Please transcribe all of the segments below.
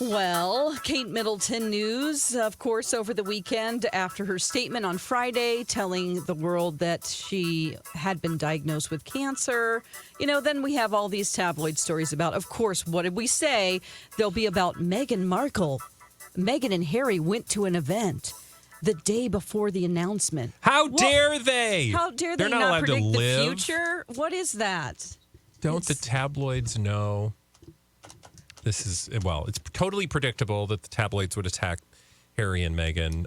Well, Kate Middleton news, of course, over the weekend after her statement on Friday telling the world that she had been diagnosed with cancer. Then we have all these tabloid stories about, of course, what did we say? They'll be about Meghan Markle. Meghan and Harry went to an event the day before the announcement. How dare they? How dare they They're not not allowed to predict the live. future? What is that? Don't the tabloids know? It's totally predictable that the tabloids would attack Harry and Meghan,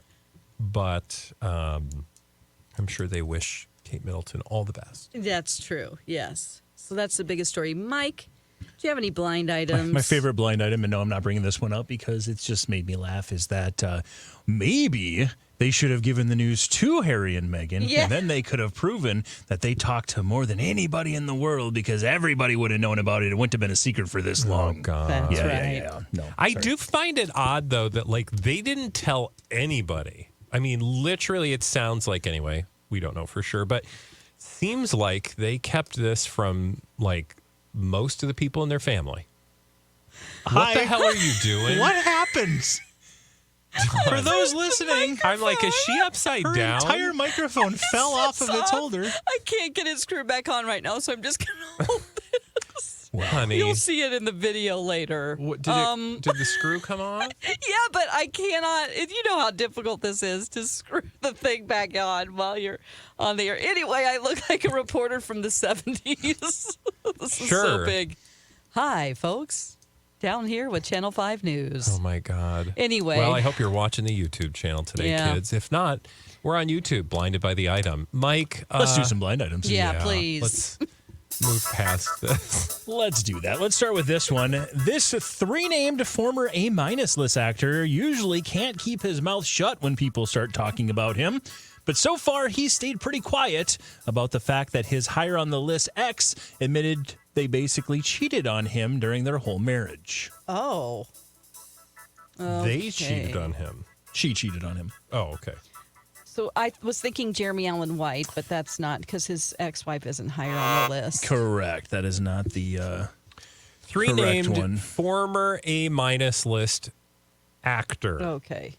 but I'm sure they wish Kate Middleton all the best. That's true, yes. So that's the biggest story. Mike, do you have any blind items? My favorite blind item, and no, I'm not bringing this one up because it's just made me laugh, is that maybe they should have given the news to Harry and Meghan, and then they could have proven that they talked to more than anybody in the world because everybody would have known about it. It wouldn't have been a secret for this long. Oh, God. That's right. Yeah. No, I sorry. do find it odd, though, that, they didn't tell anybody. I mean, literally, it sounds like, anyway, we don't know for sure, but seems like they kept this from, most of the people in their family. What the hell are you doing? What happens? For those listening, I'm like, is she upside her down? entire microphone fell off of its holder. I can't get it screwed back on right now, so I'm just going to hold this. Well, honey. You'll see it in the video later. What, did the screw come off? Yeah, but I cannot. You know how difficult this is to screw the thing back on while you're on the air. Anyway, I look like a reporter from the 70s. This is so big. Hi, folks. Down here with Channel 5 News. Oh, my God. Anyway. Well, I hope you're watching the YouTube channel today, kids. If not, we're on YouTube, Blinded by the Item. Mike. Let's do some blind items. Yeah, please. Let's move past this. Let's do that. Let's start with this one. This three-named former A-minus list actor usually can't keep his mouth shut when people start talking about him. But so far, he's stayed pretty quiet about the fact that his higher on the list ex admitted they basically cheated on him during their whole marriage. Oh. They cheated on him. She cheated on him. Oh, okay. So I was thinking Jeremy Allen White, but that's not because his ex-wife isn't higher on the list. Correct. That is not the Three correct named one. former A-minus list actor. Okay.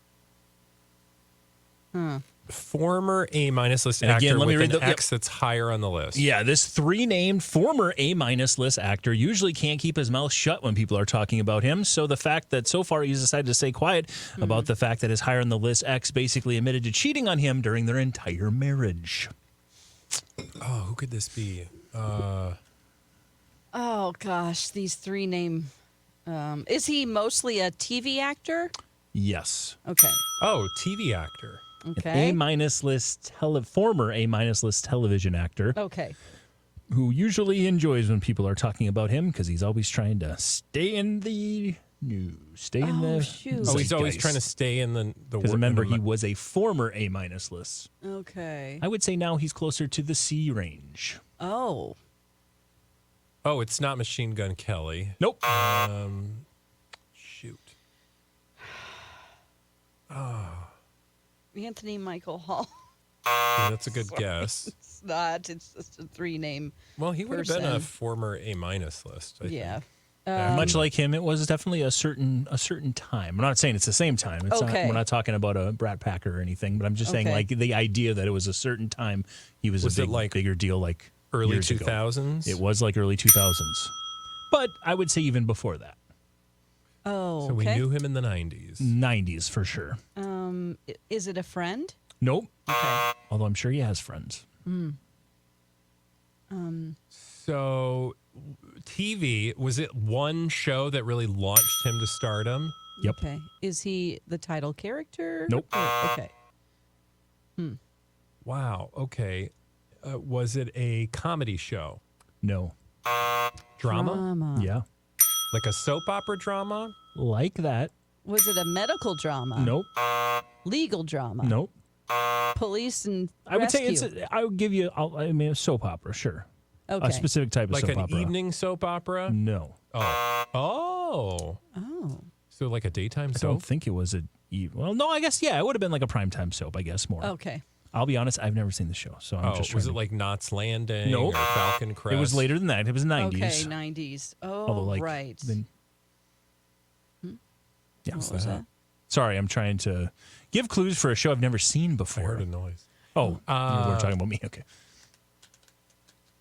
Former A-minus list And again, actor let me with read an ex that's higher on the list. Yeah, this three-named former A-minus list actor usually can't keep his mouth shut when people are talking about him. So the fact that so far he's decided to stay quiet about the fact that his higher on the list ex basically admitted to cheating on him during their entire marriage. Oh, who could this be? Oh, gosh. These three name. Is he mostly a TV actor? Yes. Okay. Oh, TV actor. Okay. A-minus list former A-minus list television actor. Okay. Who usually enjoys when people are talking about him because he's always trying to stay in the news, stay in the shoot. Oh, he's always trying to stay in the because remember he was a former A-minus list. Okay. I would say now he's closer to the C range. Oh. Oh, it's not Machine Gun Kelly. Nope. Shoot. Anthony Michael Hall. Yeah, that's a good guess. It's not. It's just a three name. Well, he would have been a person. former A-minus list, I Yeah. think. Much like him, it was definitely a certain time. I'm not saying it's the same time. It's not, Okay. we're not talking about a Brat Packer or anything, but I'm just saying Okay. like the idea that it was a certain time he was Was a it like bigger deal like Early years ago. 2000s? It was like early 2000s. But I would say even before that. Oh, So we okay. knew him in the 90s. 90s for sure. Is it a friend? Nope. Okay. Although I'm sure he has friends. So TV, was it one show that really launched him to stardom? Yep. Okay. Is he the title character? Nope. Okay. Wow. Okay. Was it a comedy show? No. Drama? Yeah. Like a soap opera drama? Like that. Was it a medical drama? Nope. Legal drama? Nope. Police and I would say rescue? I would give you, a soap opera, sure. Okay. A specific type of Like soap an opera. evening soap opera? No. Oh. Oh. So like a daytime I soap? don't think it was well, no, I guess, yeah, it would have been like a primetime soap, I guess, more. Okay. I'll be honest, I've never seen the show, so I'm just trying was to... it like Knots Landing Nope. or Falcon Crest? It was later than that. It was 90s. Okay, 90s. Oh, Although, like, right. then- Yeah. What was that? Sorry, I'm trying to give clues for a show I've never seen I before. heard a noise. Oh, you were talking about me. Okay.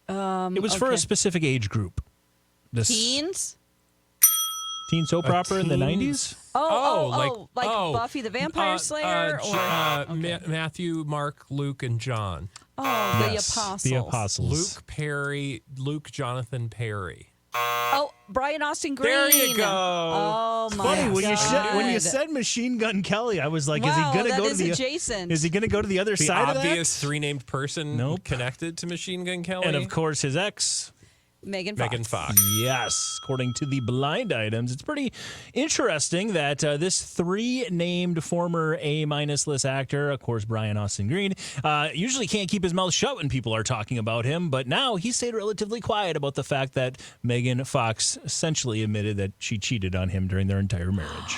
It was for a okay. specific age group. This Teens? teen soap opera in the teens? 90s? Like Buffy the Vampire Slayer? Matthew, Mark, Luke, and John. The Yes, Apostles. The Apostles. Luke Jonathan Perry. Oh, Brian Austin Green. There you go. Oh, my Funny, God. when you said Machine Gun Kelly, I was like, is he Wow, going to that go to is the adjacent. Is he going to go to the other The side of obvious three-named person Nope. connected to Machine Gun Kelly. that? And of course his ex. Megan Fox. Megan Fox. Yes, according to the blind items, it's pretty interesting that this three-named former A-minus list actor, of course, Brian Austin Green, usually can't keep his mouth shut when people are talking about him, but now he stayed relatively quiet about the fact that Megan Fox essentially admitted that she cheated on him during their entire marriage.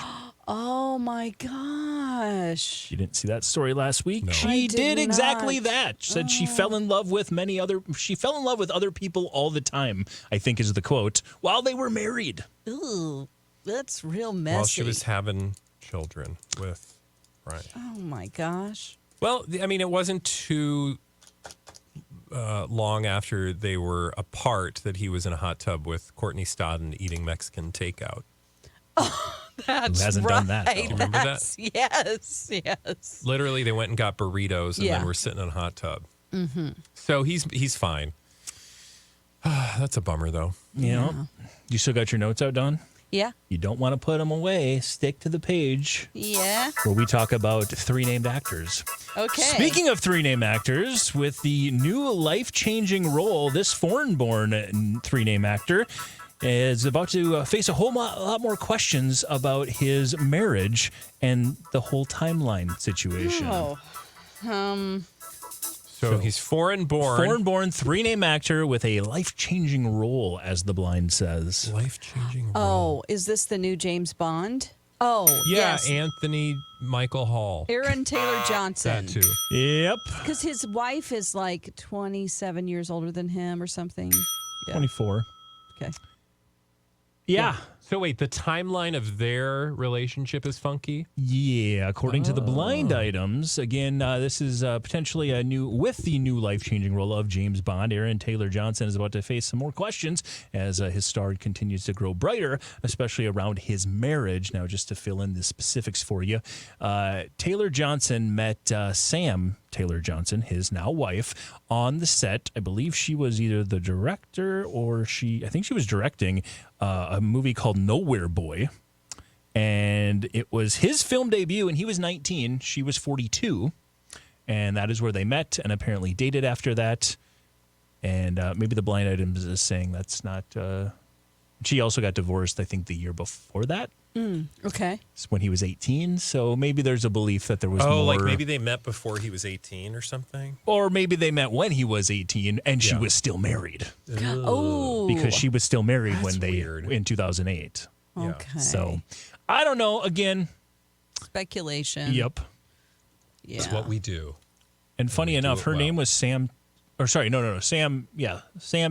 Oh, my gosh. You didn't see that story last week? No. I She did did exactly not. that. She said she fell in love with she fell in love with other people all the time, I think is the quote, while they were married. Ooh, that's real messy. While she was having children with Brian. Oh, my gosh. Well, I mean, it wasn't too long after they were apart that he was in a hot tub with Courtney Stodden eating Mexican takeout. That's Who hasn't right. done that, though? Do you remember that? Yes. Literally, they went and got burritos and Yeah. then were sitting in a hot tub. Mm-hmm. So he's fine. That's a bummer, though. You know, you still got your notes out, Dawn? Yeah. You don't want to put them away. Stick to the page Yeah. where we talk about three named actors. Okay. Speaking of three named actors, with the new life-changing role, this foreign-born three-name actor is about to face a whole lot more questions about his marriage and the whole timeline situation. Oh. So he's foreign-born. Foreign-born three-name actor with a life-changing role, as the blind says. Life-changing role. Oh, is this the new James Bond? Oh, Yeah, yes. Anthony Michael Hall. Aaron Taylor Johnson. That too. Yep. Because his wife is like 27 years older than him or something. Yeah. 24. Okay. Yeah. So wait, the timeline of their relationship is funky? Yeah, according to the blind items, again, this is potentially with the new life-changing role of James Bond. Aaron Taylor Johnson is about to face some more questions as his star continues to grow brighter, especially around his marriage. Now, just to fill in the specifics for you, Taylor Johnson met Sam Taylor Johnson, his now wife, on the set. I believe she was either the director or I think she was directing a movie called Nowhere Boy. And it was his film debut, and he was 19. She was 42. And that is where they met and apparently dated after that. And maybe the blind items is saying that's not. She also got divorced, I think, the year before that. Okay. It's when he was 18. So maybe there's a belief that there was more. Oh, like maybe they met before he was 18 or something? Or maybe they met when he was 18 and she Yeah. was still married. Oh. Because she was still married when That's weird. in 2008. Yeah. Okay. So I don't know. Again, Speculation. yep. Yeah. It's what we do. And funny do enough, it her well. name was Sam. Or sorry, no. Sam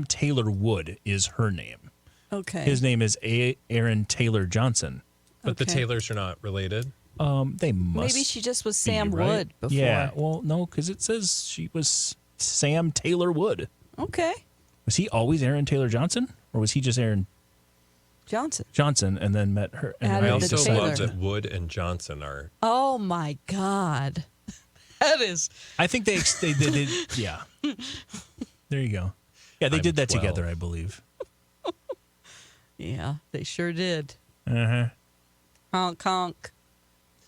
Taylor Wood is her name. Okay. His name is Aaron Taylor Johnson. But the Okay. Taylors are not related. They must. Maybe she just was be, Sam right? Wood before. Yeah. Well, no, because it says she was Sam Taylor Wood. Okay. Was he always Aaron Taylor Johnson, or was he just Aaron Johnson. and then met her? And Added I the also Taylor. love that Wood and Johnson are. Oh my God. That is. I think they did. Yeah. There you go. Yeah, they I'm did that 12. together, I believe. Yeah, they sure did. Uh-huh. Honk honk.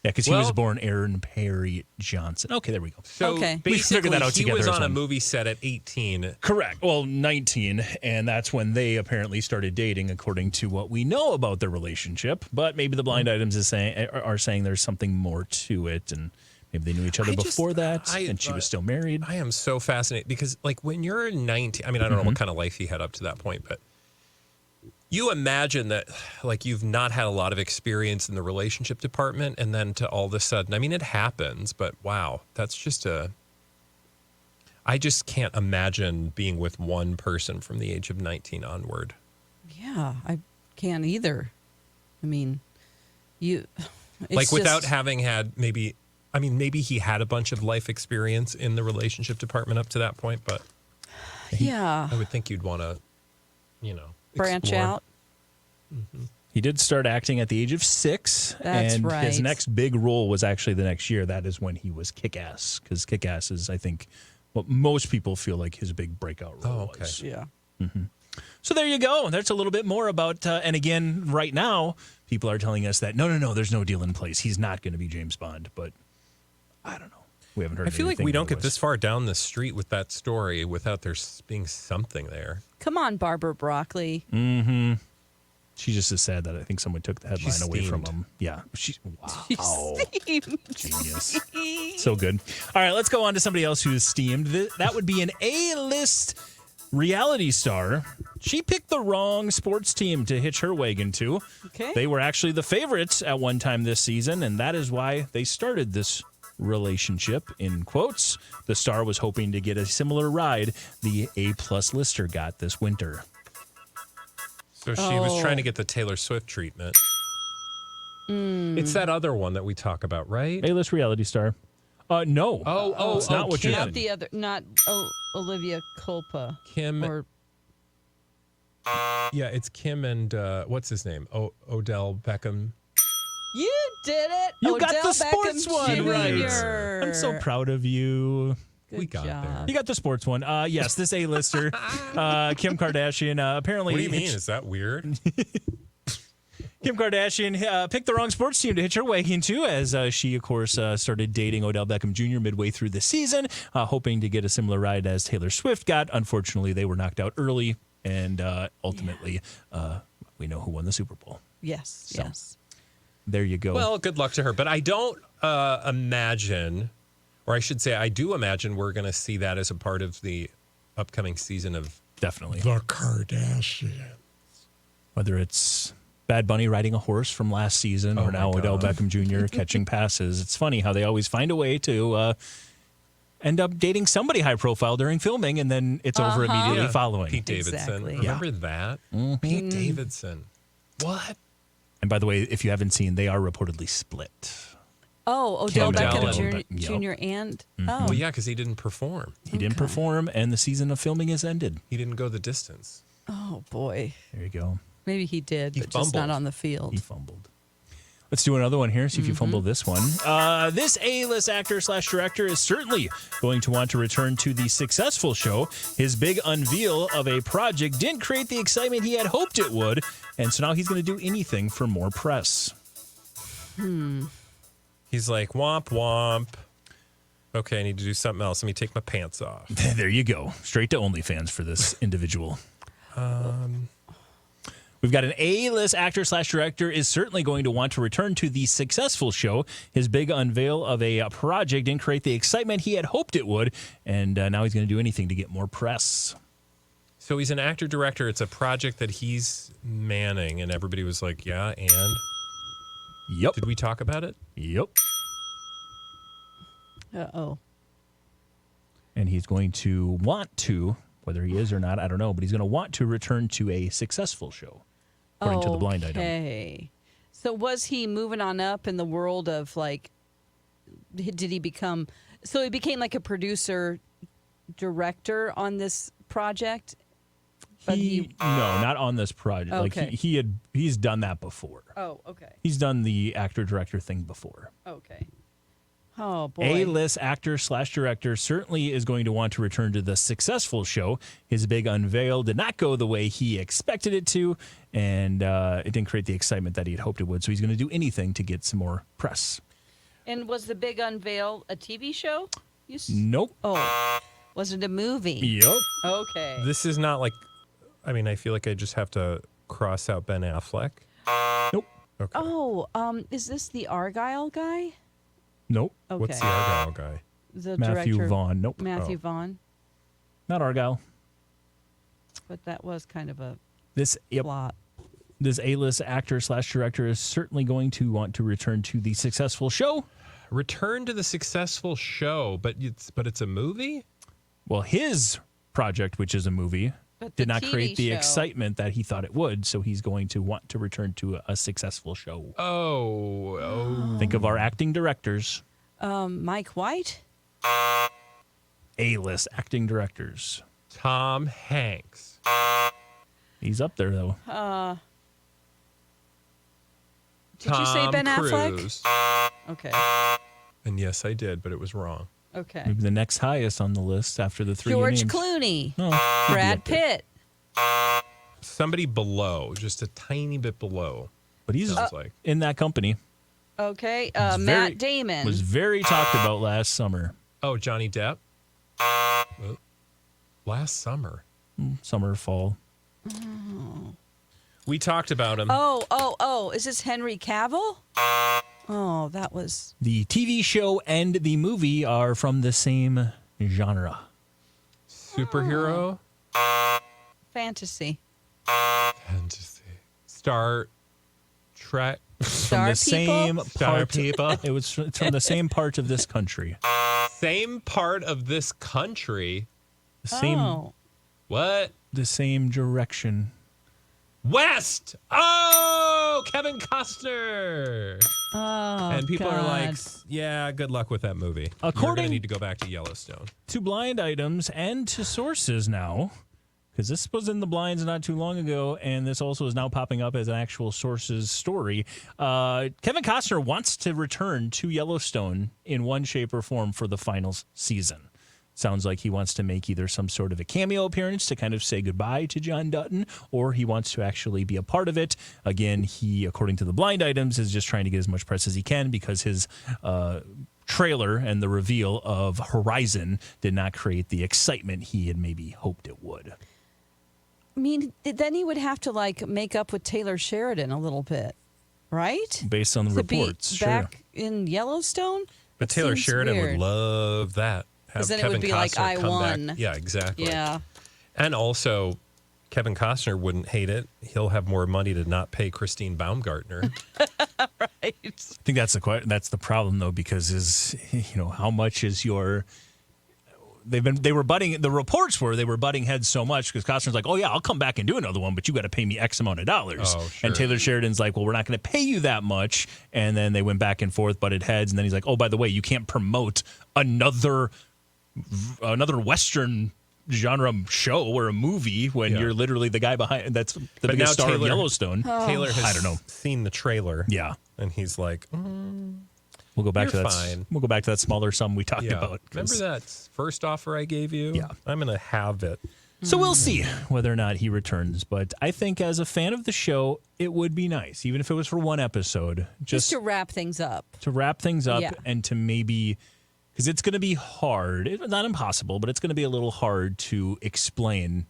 Yeah, because he was Well- born Aaron Perry Johnson. Okay, there we go. So Okay. We figured that out he together was as on a one. movie set at 18. Correct. Well, 19, and that's when they apparently started dating, according to what we know about their relationship. But maybe the blind items are saying there's something more to it, and maybe they knew each other before that, and she was still married. I am so fascinated because, like, when you're 19, I mean, I don't know what kind of life he had up to that point, but you imagine that, like, you've not had a lot of experience in the relationship department, and then to all of a sudden, I mean, it happens, but wow, that's just I just can't imagine being with one person from the age of 19 onward. Yeah, I can't either. I mean, Like without just- having had maybe he had a bunch of life experience in the relationship department up to that point, but Yeah. I would think you'd want to, Branch explore. out. He did start acting at the age of 6. That's and right. his next big role was actually the next year. That is when he was Kick-Ass, because Kick-Ass is, I think, what most people feel like his big breakout role Oh, okay. was. Yeah. So there you go. That's a little bit more about, and again, right now, people are telling us that, no, there's no deal in place. He's not going to be James Bond, but I don't know. We haven't heard I feel like anything we don't get otherwise. this far down the street with that story without there being something there. Come on, Barbara Broccoli. She just is sad that I think someone took the headline She's away from steamed. him. Yeah. Wow. Steamed. Genius. So good. All right, let's go on to somebody else who's steamed. That would be an A-list reality star. She picked the wrong sports team to hitch her wagon to. Okay. They were actually the favorites at one time this season, and that is why they started this relationship, in quotes. The star was hoping to get a similar ride the A-plus lister got this winter. So she was Oh. trying to get the Taylor Swift treatment. It's that other one that we talk about, right? A-list reality star. No. It's not what you're Not thinking. the other, not Olivia Culpa. Kim. Or Yeah, it's Kim and what's his name? Odell Beckham. you did it. You got Odell the sports Beckham one right. Jr.. I'm so proud of you. Good We got job. there. You got the sports one. Yes, this A-lister, Kim Kardashian, apparently... What do you mean? Is that weird? Kim Kardashian picked the wrong sports team to hitch her wagon to, as she, of course, started dating Odell Beckham Jr. midway through the season, hoping to get a similar ride as Taylor Swift got. Unfortunately, they were knocked out early, and ultimately, we know who won the Super Bowl. Yes, So. yes. There you go. Well, good luck to her. But I don't imagine, or I should say, I do imagine we're going to see that as a part of the upcoming season of Definitely. The Kardashians. Whether it's Bad Bunny riding a horse from last season or Oh, my now Odell God. Beckham Jr. catching passes. It's funny how they always find a way to end up dating somebody high profile during filming, and then it's over immediately following. Pete Davidson. Exactly. Remember that? Pete Davidson. What? And by the way, if you haven't seen, they are reportedly split. Oh, Odell Odell Beckham and- Jr. Yep. and Well, yeah, because he didn't perform. He didn't perform, and the season of filming has ended. He didn't go the distance. oh boy, There you go. maybe he did, He but just not fumbled. on the field. He fumbled. Let's do another one here, see if you fumble this one. This A-list actor/director is certainly going to want to return to the successful show. His big unveil of a project didn't create the excitement he had hoped it would, and so now he's going to do anything for more press. He's like, womp, womp. Okay, I need to do something else. Let me take my pants off. There you go. Straight to OnlyFans for this individual. We've got an A-list actor/director is certainly going to want to return to the successful show. His big unveil of a project didn't create the excitement he had hoped it would, and now he's going to do anything to get more press. So he's an actor-director. It's a project that he's manning, and everybody was like, yeah, and? Yep. Did we talk about it? Yep. Uh-oh. And he's going to want to, whether he is or not, I don't know, but he's going to want to return to a successful show, according to the blind item. Okay. So was he moving on up in the world of like, did he become, so he became like a producer director on this project? But No, not on this project. Okay. Like he's done that before. Oh, okay. He's done the actor-director thing before. Okay. Oh, boy. A-list actor/director certainly is going to want to return to the successful show. His big unveil did not go the way he expected it to, and it didn't create the excitement that he had hoped it would. So he's going to do anything to get some more press. And was the big unveil a TV show? Nope. Oh, was it a movie? Yep. Okay. This is not like, I mean, I feel like I just have to cross out Ben Affleck. Nope. Okay. Oh, is this the Argyle guy? Nope. Okay. What's the Argyle guy? The Matthew director, Vaughn. Nope. Matthew Oh. Vaughn. Not Argyle. But that was kind of a This plot. This A-list actor/director is certainly going to want to return to the successful show. Return to the successful show, but it's a movie? Well, his project, which is a movie, But did the not create TV the show- excitement that he thought it would. So he's going to want to return to a successful show. Oh. Think of our acting directors, Mike White? A-list acting directors. Tom Hanks. He's up there, though. Did you say Ben Cruise. Affleck? Okay. And yes, I did, but it was wrong. Okay. Maybe the next highest on the list after the three George names. Clooney. Oh, Brad Pitt. Somebody below, just a tiny bit below. but he's Sounds like. in that company. Okay. Was very- Matt Damon. Was very talked about last summer. Oh, Johnny Depp. Last summer. Summer, fall. We talked about him. Oh. Is this Henry Cavill? Oh, that was. The TV show and the movie are from the same genre. Superhero. Fantasy. Fantasy. Star Trek. Star From the same people? Star part. people. It's from the same part of this country. Same part of this country. The same, Oh. What? the same direction. West. Oh, Kevin Costner. Oh. And people are like, God. yeah, good luck with that movie. You're going According- to need to go back to Yellowstone. To blind items and to sources now, because this was in the blinds not too long ago, and this also is now popping up as an actual sources story. Kevin Costner wants to return to Yellowstone in one shape or form for the final season. Sounds like he wants to make either some sort of a cameo appearance to kind of say goodbye to John Dutton, or he wants to actually be a part of it. Again, he, according to the blind items, is just trying to get as much press as he can because his trailer and the reveal of Horizon did not create the excitement he had maybe hoped it would. I mean, then he would have to like make up with Taylor Sheridan a little bit, right? Based on the To be reports, sure. back in Yellowstone. But That Taylor seems Sheridan weird. would love that. Have 'Cause then it Kevin would be like, Costner I come won. back. Yeah, exactly. Yeah. And also, Kevin Costner wouldn't hate it. He'll have more money to not pay Christine Baumgartner. Right. I think that's the problem though, because how much is your they were butting the reports were they were butting heads so much because Costner's like, oh yeah, I'll come back and do another one, but you got to pay me X amount of dollars. Oh, sure. And Taylor Sheridan's like, well, we're not going to pay you that much. And then they went back and forth, butted heads, and then he's like, oh, by the way, you can't promote another Western genre show or a movie when Yeah. you're literally the guy behind that's the But biggest now star of Taylor- Yellowstone. Taylor has I don't know. seen the trailer. Yeah. And he's like, We'll go back You're to that. fine. We'll go back to that smaller sum we talked yeah. about. Remember that first offer I gave you? Yeah. I'm going to have it. So we'll see whether or not he returns. But I think as a fan of the show, it would be nice, even if it was for one episode, Just to wrap things up. to wrap things up Yeah. and to maybe, because it's going to be hard, not impossible, but it's going to be a little hard to explain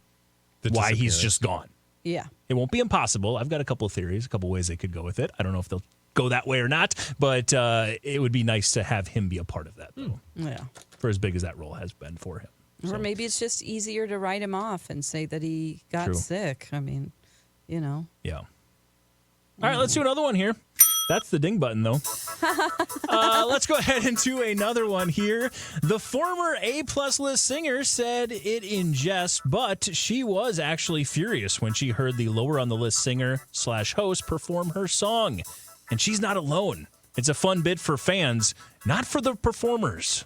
The why he's disappearance. just gone. Yeah. It won't be impossible. I've got a couple of theories, a couple of ways they could go with it. I don't know if they'll go that way or not, but it would be nice to have him be a part of that, though, Yeah. for as big as that role has been for him. Or maybe it's just easier to write him off and say that he got True. sick. I mean, Yeah. All right, let's do another one here. That's the ding button, though. Let's go ahead and do another one here. The former A-plus list singer said it in jest, but she was actually furious when she heard the lower on the list singer/host perform her song. And she's not alone. It's a fun bit for fans, not for the performers.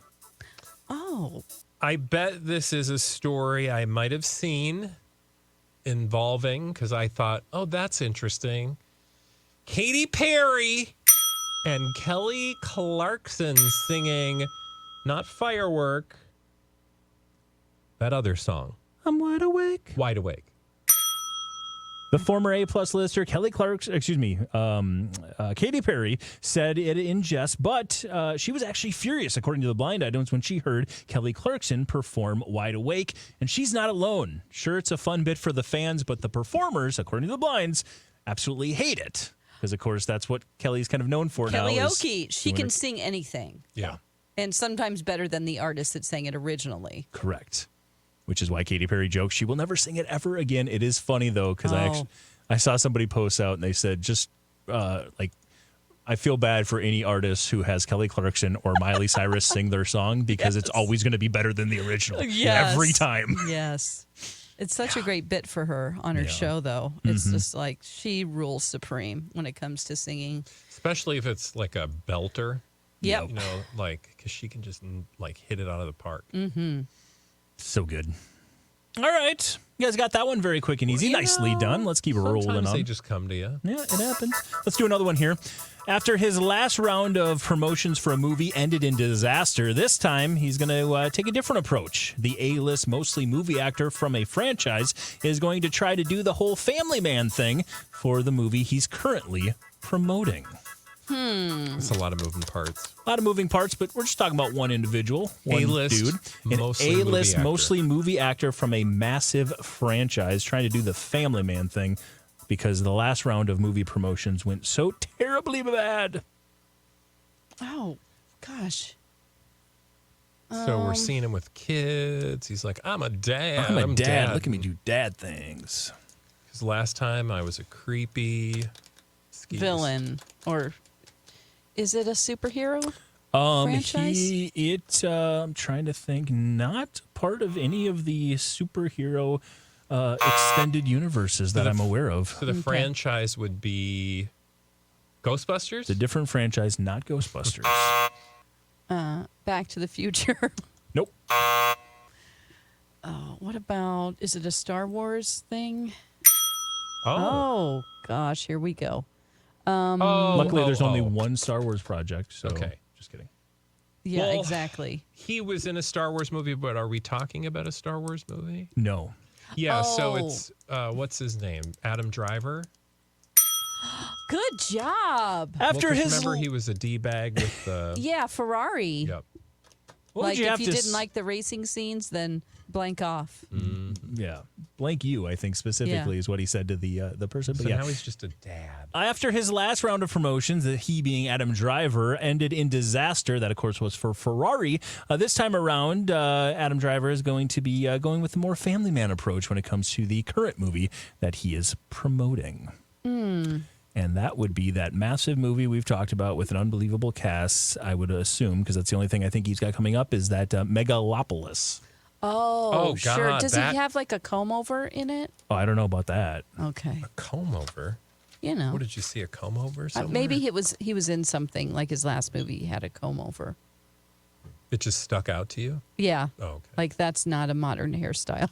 Oh, I bet this is a story I might have seen involving, because I thought, oh, that's interesting. Katy Perry and Kelly Clarkson singing not Firework, that other song, I'm wide awake. Wide Awake. The former A-plus lister, Katy Perry, said it in jest, but she was actually furious, according to the blind items, when she heard Kelly Clarkson perform Wide Awake. And she's not alone. Sure, it's a fun bit for the fans, but the performers, according to the blinds, absolutely hate it. Because, of course, that's what Kelly's kind of known for now. is karaoke. She doing can her- sing anything, Yeah. and sometimes better than the artist that sang it originally. Correct. Which is why Katy Perry jokes she will never sing it ever again. It is funny, though, because I saw somebody post out and they said, just I feel bad for any artist who has Kelly Clarkson or Miley Cyrus sing their song because it's always going to be better than the original Yes. every time. Yes. It's such a great bit for her on her show, though. It's just like she rules supreme when it comes to singing. Especially if it's like a belter. Yep. You know, like, because she can just like hit it out of the park. So good. All right. You guys got that one very quick and easy. Nicely done. Let's keep rolling Sometimes on. they just come to you. Yeah, it happens. Let's do another one here. After his last round of promotions for a movie ended in disaster, this time he's going to take a different approach. The A-list, mostly movie actor from a franchise is going to try to do the whole family man thing for the movie he's currently promoting. It's a lot of moving parts. A lot of moving parts, but we're just talking about one individual, one A-list, dude. An mostly movie A-list, actor. mostly movie actor from a massive franchise trying to do the family man thing because the last round of movie promotions went so terribly bad. Oh, gosh. So we're seeing him with kids. He's like, I'm a dad. I'm a dad. Look at me do dad things. Because last time I was a creepy Villain. Or is it a superhero? Franchise? I'm trying to think, not part of any of the superhero extended universes that I'm aware of. So the franchise would be Ghostbusters? It's a different franchise, not Ghostbusters. Back to the Future. Nope. What about, is it a Star Wars thing? Oh. Oh, gosh, here we go. Luckily, there's only oh. one Star Wars project, so Okay. just kidding. Yeah, Well, exactly. He was in a Star Wars movie, but are we talking about a Star Wars movie? No. Yeah, so Oh. it's, what's his name? Adam Driver? Good job. After 'cause his remember he was a D-bag with the... Yeah, Ferrari. Yep. What would Like, you if have you to didn't like the racing scenes, then blank off. yeah, blank you, I think specifically Yeah. is what he said to the person. But So yeah. now he's just a dad. After his last round of promotions, he being Adam Driver, ended in disaster. That, of course, was for Ferrari. This time around, Adam Driver is going to be going with a more family man approach when it comes to the current movie that he is promoting. And that would be that massive movie we've talked about with an unbelievable cast, I would assume, because that's the only thing I think he's got coming up, is that Megalopolis. Oh, sure. God, Does that- he have like a comb over in it? Oh, I don't know about that. Okay. Comb over? You know. What, did you see a comb over somewhere? Maybe he was in something like his last movie. He had a comb over. It just stuck out to you? Yeah. Oh, okay. Like that's not a modern hairstyle.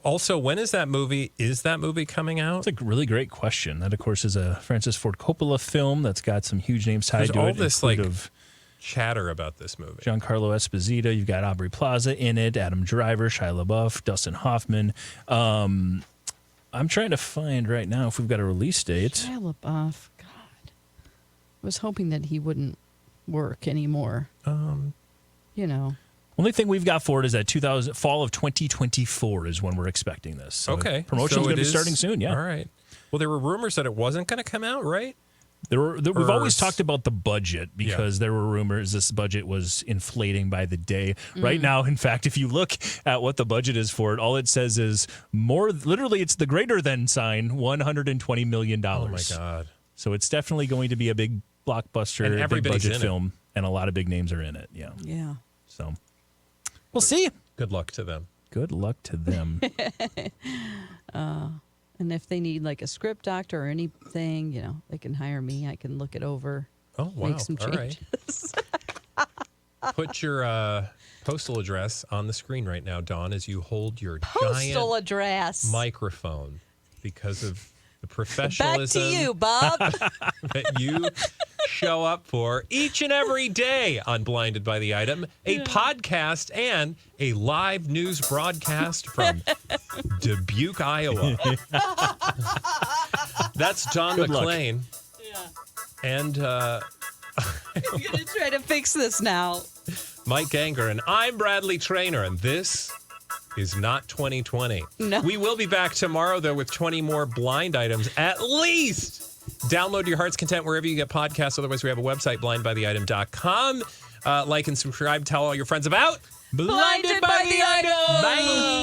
Also, when is that movie? Is that movie coming out? That's a really great question. That, of course, is a Francis Ford Coppola film that's got some huge names tied There's to all it. this, include like, of chatter about this movie. Giancarlo Esposito. You've got Aubrey Plaza in it, Adam Driver, Shia LaBeouf, Dustin Hoffman. I'm trying to find right now if we've got a release date. Shia LaBeouf. God. I was hoping that he wouldn't work anymore. You know. Only thing we've got for it is that fall of 2024 is when we're expecting this. So Okay. promotion's So going it to be is- starting soon, yeah. All right. Well, there were rumors that it wasn't going to come out, right? We've always Or- talked about the budget because there were rumors this budget was inflating by the day. Right now, in fact, if you look at what the budget is for it, all it says is more, literally, it's the greater than sign, $120 million. Oh, my God. So it's definitely going to be a big blockbuster, And big everybody's budget in it. film, and a lot of big names are in it. Yeah. Yeah. So we'll see. Good luck to them. Good luck to them. And if they need like a script doctor or anything, you know, they can hire me. I can look it over. Oh, wow. Make some All right. Put your postal address on the screen right now, Dawn, as you hold your Postal giant address. microphone because of the Back professionalism to you, Bob. that you show up for each and every day on Blinded by the Item, a podcast and a live news broadcast from Dubuque, Iowa. That's Don Good luck. McClain. Yeah. And I'm going to try to fix this now. Mike Ganger, and I'm Bradley Traynor, and this is not 2020. No. We will be back tomorrow, though, with 20 more blind items, at least. Download your heart's content wherever you get podcasts. Otherwise, we have a website, blindbytheitem.com. Like and subscribe. Tell all your friends about Blinded by the Item. Bye.